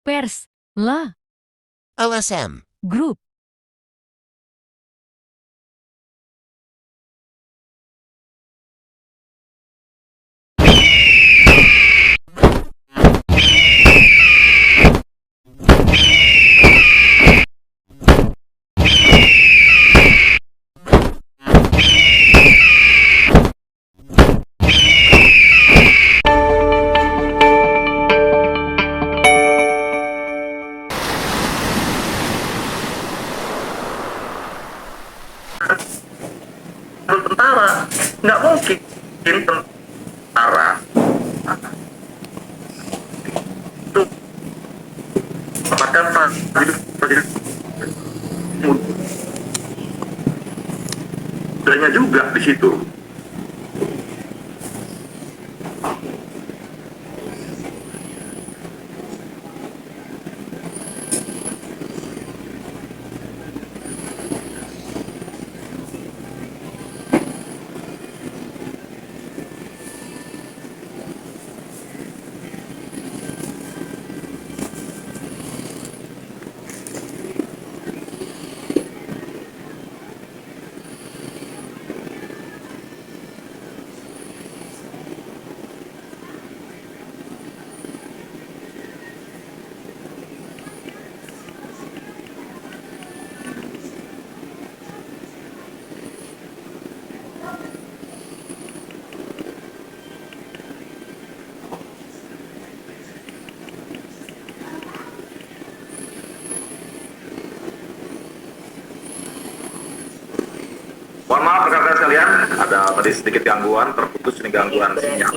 pers, lah, LSM, grup. Tentara nggak mungkin tentara itu mendapatkan prajurit mudanya juga di situ. Mohon maaf rekan-rekan sekalian, ada tadi sedikit gangguan, terputus ini gangguan sinyal.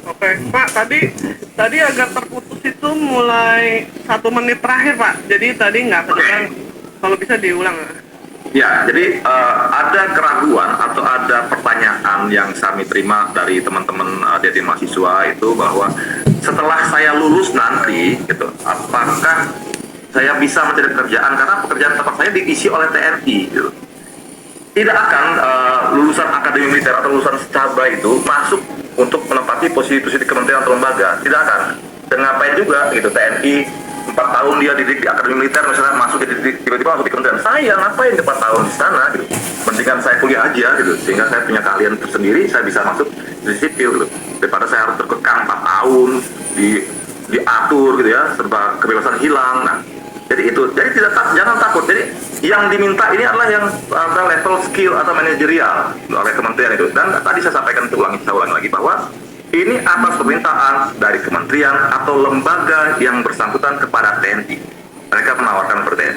Oke, Pak, tadi agak terputus itu mulai 1 menit terakhir, Pak. Jadi tadi nggak kedengaran. Kalau bisa diulang. Ya, jadi ada keraguan atau ada pertanyaan yang kami terima dari teman-teman adik mahasiswa itu bahwa setelah saya lulus nanti, gitu, apakah saya bisa mencari pekerjaan karena pekerjaan tempat saya diisi oleh TNI, gitu. Tidak akan lulusan akademi militer atau lulusan secaba itu masuk untuk menempati posisi-posisi di kementerian atau lembaga. Tidak akan. Dan ngapain juga gitu, TNI 4 tahun dia didik di akademi militer misalnya masuk tiba-tiba masuk di kementerian. Saya ngapain 4 tahun di sana gitu. Mendingan saya kuliah aja gitu, sehingga saya punya keahlian tersendiri, saya bisa masuk di sipil gitu. Daripada saya harus terkekang 4 tahun diatur gitu ya, serba kebebasan hilang. Nah, jadi itu, jadi jangan takut. Jadi yang diminta ini adalah yang level skill atau manajerial oleh kementerian itu. Dan tadi saya sampaikan, saya ulangi lagi bahwa ini atas permintaan dari kementerian atau lembaga yang bersangkutan kepada TNI. Mereka menawarkan kepada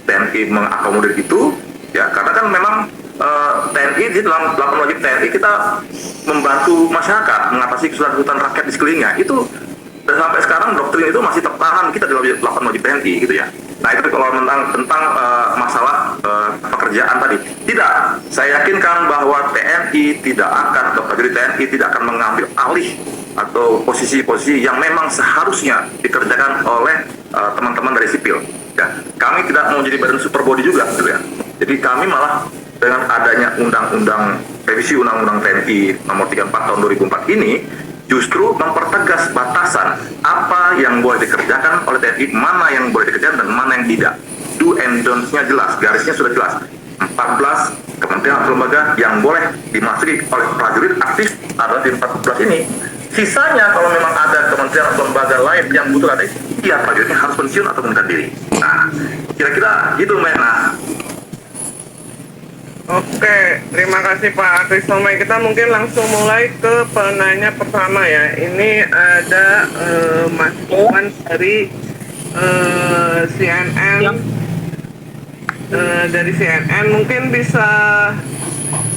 TNI mengakomodir itu, ya karena kan memang TNI di dalam wajib TNI kita membantu masyarakat mengatasi kesulitan rakyat di sekelilingnya. Itu dan sampai sekarang doktrin itu masih tertanam kita dalam 8 wajib TNI gitu ya. Nah itu kalau tentang masalah pekerjaan tadi, tidak, saya yakinkan bahwa TNI tidak akan, atau prajurit TNI tidak akan mengambil alih atau posisi-posisi yang memang seharusnya dikerjakan oleh teman-teman dari sipil. Ya, kami tidak mau jadi badan super body juga gitu ya. Jadi kami malah dengan adanya revisi undang-undang TNI nomor 34 tahun 2004 ini justru mempertegas batasan apa yang boleh dikerjakan oleh TNI, mana yang boleh dikerjakan dan mana yang tidak. Do and don'ts-nya jelas, garisnya sudah jelas. 14 kementerian atau lembaga yang boleh dimasuki oleh prajurit aktif adalah di 14 ini. Sisanya kalau memang ada kementerian atau lembaga lain yang butuh ada, ya prajuritnya harus pensiun atau mengundurkan diri. Nah, kira-kira gitu Mbak. Nah, Oke, terima kasih Pak Kristomai. Kita mungkin langsung mulai ke penanya pertama ya. Ini ada Mas Iwan dari CNN. Dari CNN mungkin bisa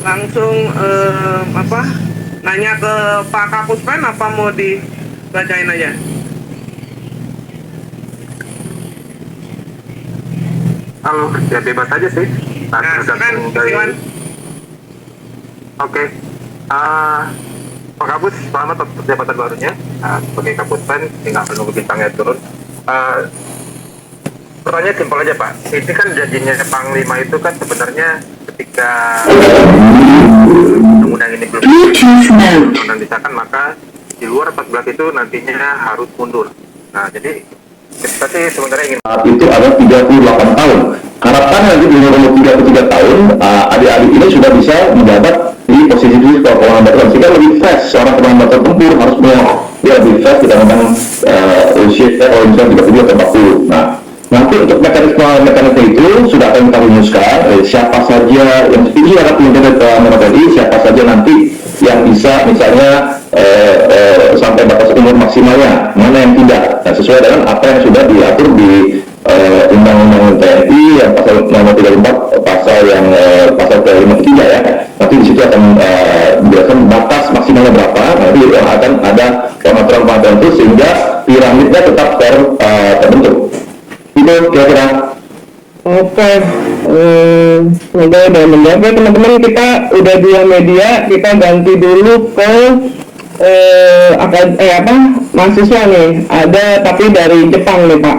langsung nanya ke Pak Kapuspen apa mau dibacain aja? halo, ya bebas aja sih. Nah, silakan Mas Iwan. Oke, Pak Kapus, selamat atas jabatan barunya sebagai Kapuspen, tinggal menunggu bintangnya turun. Pertanyaan simpel aja Pak, ini kan janjinya Panglima itu kan sebenarnya ketika undang-undang ini belum undang-undang disahkan, maka di luar 14 itu nantinya harus mundur. Nah, jadi Kita sih sebenarnya ingin saat itu ada 38 tahun. Harapan nanti di umur 33 tahun, adik-adik ini sudah bisa menjabat di posisi komandan batuan, sehingga lebih fresh. Seorang komandan batuan tempur harus dia lebih fresh dibandingkan usia kalau misalnya 30 atau 40. Nah, nanti untuk mekanisme itu sudah akan kita rumuskan siapa saja yang ini akan menjadi tadi siapa saja nanti yang bisa misalnya sampai batas umur maksimalnya, mana yang tidak. Nah, sesuai dengan apa yang sudah diatur di Undang-Undang TNI yang pasal nomor 34 pasal yang pasal ke-53 ya. Nanti di situ akan dijelaskan batas maksimalnya berapa. Nanti akan ada pengaturan itu sehingga piramidnya tetap terbentuk. Itu kira-kira. Oke, semoga udah menjawab ya teman-teman. Kita udah 2 media, kita ganti dulu ke mahasiswa nih. Ada tapi dari Jepang nih Pak.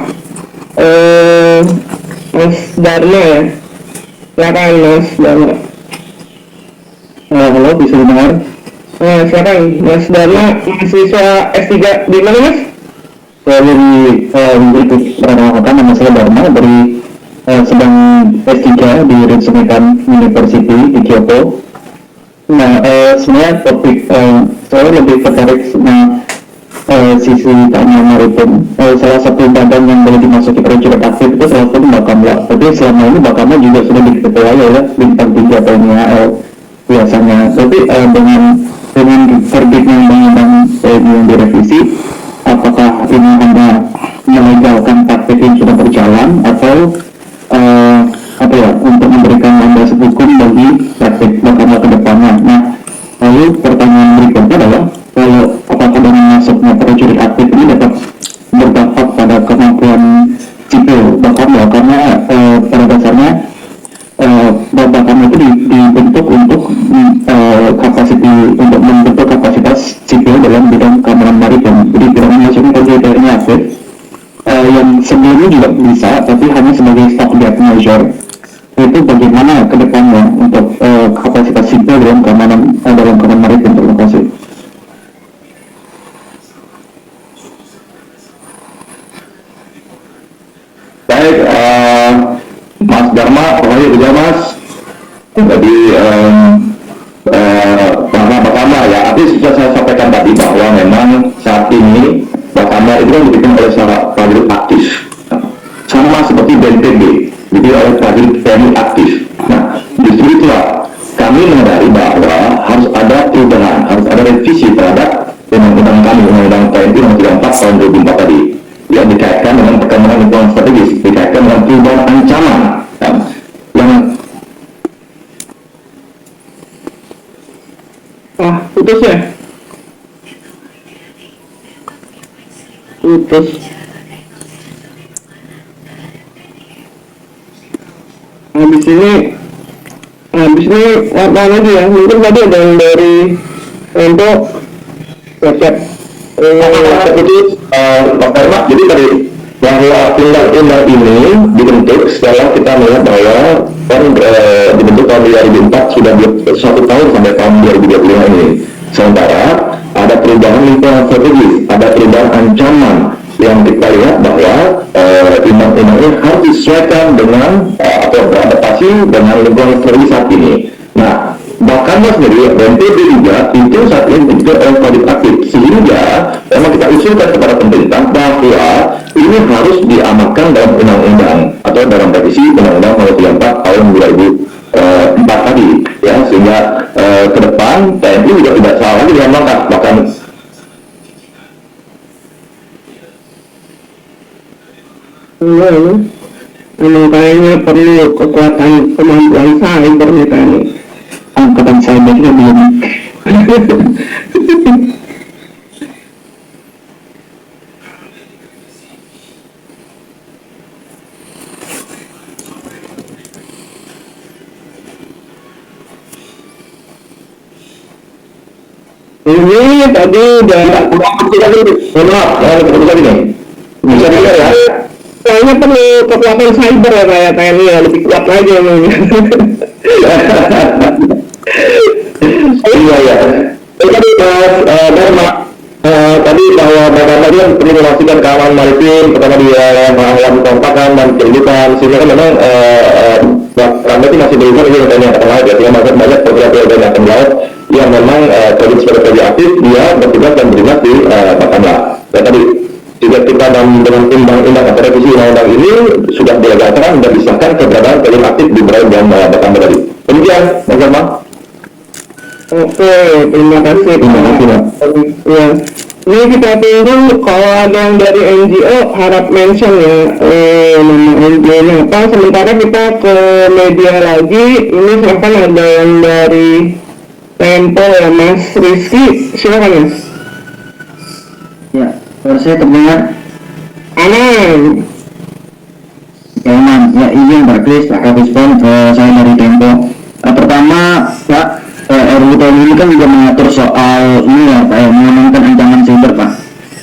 Mas Dharma ya. Silakan Mas Dharma. Halo, bisa dengar? Silakan Mas Dharma, mahasiswa S3 di mana Mas? Saya dari perkenalkan, nama saya Dharma dari sedang S3 di Ritsumeikan University di Kyoto. Nah, sebenarnya topik saya lebih tertarik dengan sisi keamanan maritim. Salah satu badan yang boleh dimasuki prajurit aktif itu salah satu Bakamla. Tapi selama ini Bakamla juga sudah diketuai oleh bintang 3 TNI AL biasanya. Tapi dengan terbitnya undang-undang yang direvisi, apakah ini hanya melegalkan praktik yang sudah berjalan atau untuk memberikan landasan hukum bagi praktik Bakamla ke depannya? Nah, lalu pertanyaan berikutnya adalah kalau apakah dengan masuknya prajurit aktif ini dapat berdampak pada kemampuan sipil Bakamla, karena pada dasarnya Bakamla itu dibentuk untuk membentuk kapasitas sipil dalam bidang keamanan maritim. Jadi tidak masuknya prajuritnya aktif yang sebelumnya juga bisa, tapi hanya sebagai stopgap measure. Itu bagaimana ke depannya untuk kapasitas sipil dalam keamanan maritim. Terima kasih. Baik, Mas Dharma, pokoknya juga Mas. Jadi Bakamla ya, artinya sudah saya sampaikan tadi bahwa memang saat ini Bakamla itu kan dibikin oleh seorang prajurit aktif, sama seperti BNPB, dibikin oleh prajurit TNI aktif. Nah, justru itulah kami menyadari bahwa harus ada perubahan, harus ada revisi terhadap undang-undang kami, undang-undang TNI nomor 34 tahun 2004 tadi, yang dikaitkan dengan perkembangan lingkungan strategis, dikaitkan dengan perubahan ancaman yang putus ya? Putus. Habis ini apa lagi ya? Mungkin tadi ada yang dari untuk siap. Jadi tadi bahwa undang-undang ini dibentuk setelah kita melihat bahwa dibentuk tahun 2004 sudah 1 tahun sampai tahun 2025 ini. Sementara ada perubahan lingkungan strategis, ada perubahan ancaman yang kita lihat bahwa undang-undang ini harus disesuaikan dengan atau beradaptasi dengan lingkungan strategis saat ini. Nah, Bakamla sendiri, BNPB juga itu saat ini juga prajurit aktif, sehingga memang kita usulkan kepada pemerintah bahwa ini harus diamankan dalam undang-undang atau dalam revisi undang-undang nomor 34 tahun 2004 tadi, ya, sehingga ke depan TNI juga tidak salah lagi dengan langkah bahkan memang kayaknya perlu kekuatan kemampuan cyber nih TNI. angkatan cybernya belum. Ini tadi udah bisa dengar ya. kayaknya perlu kekuatan cyber ya kayak TNI ya, lebih kuat lagi emangnya. Iya ya. Tadi Mas Dharma tadi bahwa bagaimana dia perlu memastikan keamanan maritim, pertama dia melakukan kompakan dan kehidupan, sehingga kan memang Randa itu masih berikan ini yang angkatan laut ya, sehingga banyak program-program angkatan laut yang memang terjadi sebagai kerja aktif, dia bertugas dan berdinas di Bakamla. Dan tadi juga kita dengan undang-undang atau revisi undang-undang ini sudah dilegalkan dan disahkan keberadaan kerja aktif di Brau dan Bakamla tadi. Demikian, Mas Herman. Oke, terima kasih. Pak. Ya. Ini kita tunggu kalau ada yang dari NGO harap mention ya nama NGO-nya apa. Sementara kita ke media lagi. Ini silakan ada yang dari Tempo ya, Mas Rizky. Silakan Mas. Ya, suara saya terdengar. Aman. Ya, aman. Ya, izin Pak Kris, Pak Kapispon, saya dari Tempo. Pertama, Pak, RUU tahun ini kan juga mengatur soal ini ya Pak, mengamankan ancaman siber Pak.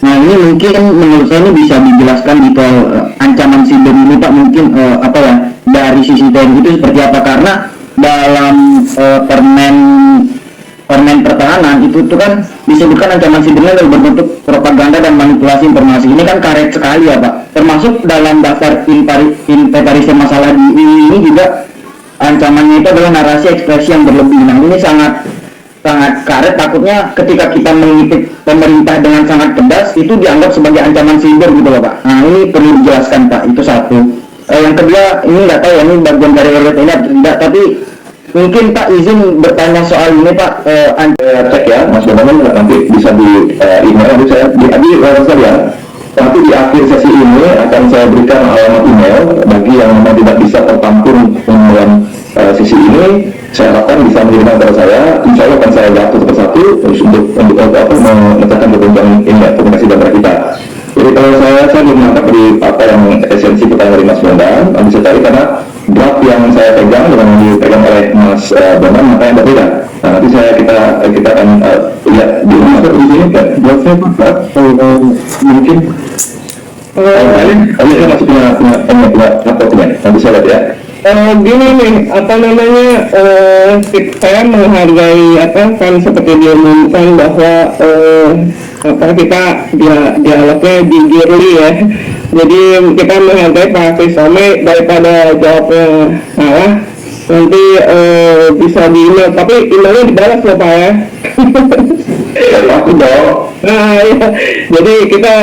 Nah ini mungkin menurut saya ini bisa dijelaskan gitu ancaman siber ini Pak, mungkin apa ya dari sisi TNI itu seperti apa, karena dalam permen pertahanan itu tuh kan disebutkan ancaman sibernya dalam berbentuk propaganda dan manipulasi informasi. Ini kan karet sekali ya Pak, termasuk dalam daftar inventarisir masalah ini juga ancamannya itu adalah narasi ekspresi yang berlebih. Nah ini sangat karet, takutnya ketika kita mengintip pemerintah dengan sangat pedas itu dianggap sebagai ancaman siber gitu loh Pak. Nah ini perlu dijelaskan Pak, itu satu. Yang kedua, ini nggak tahu ya ini bagian dari RUU ini atau tidak, tapi mungkin Pak izin bertanya soal ini Pak. Cek ya Mas Bambang, nanti bisa di email, nanti saya sekalian. Nanti di akhir sesi ini akan saya berikan alamat email bagi yang memang tidak bisa tertampung dalam sesi ini. Saya harapkan bisa mengirimkan kepada saya. Insya Allah akan saya jawab satu persatu untuk memecahkan kebencangan ini ya, komunikasi antara kita. Jadi kalau saya belum menangkap dari apa yang esensi pertanyaan dari Mas Bambang, nanti saya cari karena draft yang saya pegang dengan yang dipegang oleh Mas Bambang maka yang berbeda. Nah, nanti kita akan lihat di rumah atau di sini kan draftnya Pak mungkin saya masih punya laptopnya, nanti saya lihat ya. Gini nih, apa namanya, saya menghargai kan seperti diumumkan bahwa kita dialognya di Girly ya. Jadi kita menghargai Pak Krisome daripada jawabnya salah nanti bisa di email, tapi emailnya dibalas loh Pak ya. Aku dong. Nah ya, jadi kita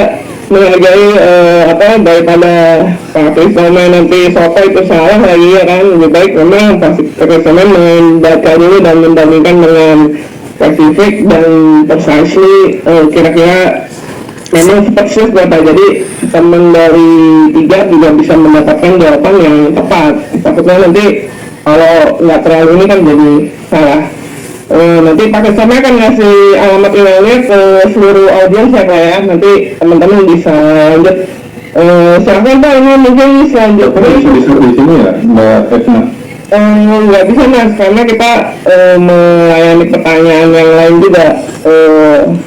menghargai daripada Pak Krisome nanti soto itu salah lagi ya kan, lebih baik memang Pak Krisome membaca dulu dan mendamaikan dengan spesifik dan precisely kira-kira memang persis berapa, jadi teman dari tiga juga bisa mendapatkan jawaban yang tepat. Takutnya nanti kalau nggak terlalu ini kan jadi salah. Nanti Pak Krisome akan ngasih alamat emailnya ke seluruh audiens ya Pak ya, nanti teman-teman bisa lanjut. Silakan Pak, ini mungkin selanjutnya Di sini ya Mbak Etna. Nggak bisa Mas, karena kita melayani pertanyaan yang lain juga.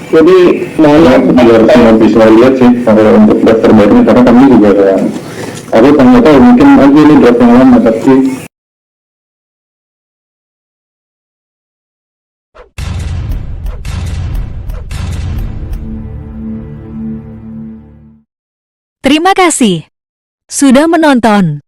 Jadi mohon maaf Biar semua bisa lihat sih kalau untuk draft terbarunya, karena kami juga aku nggak tahu mungkin aja ini draft yang lama tapi Terima kasih sudah menonton.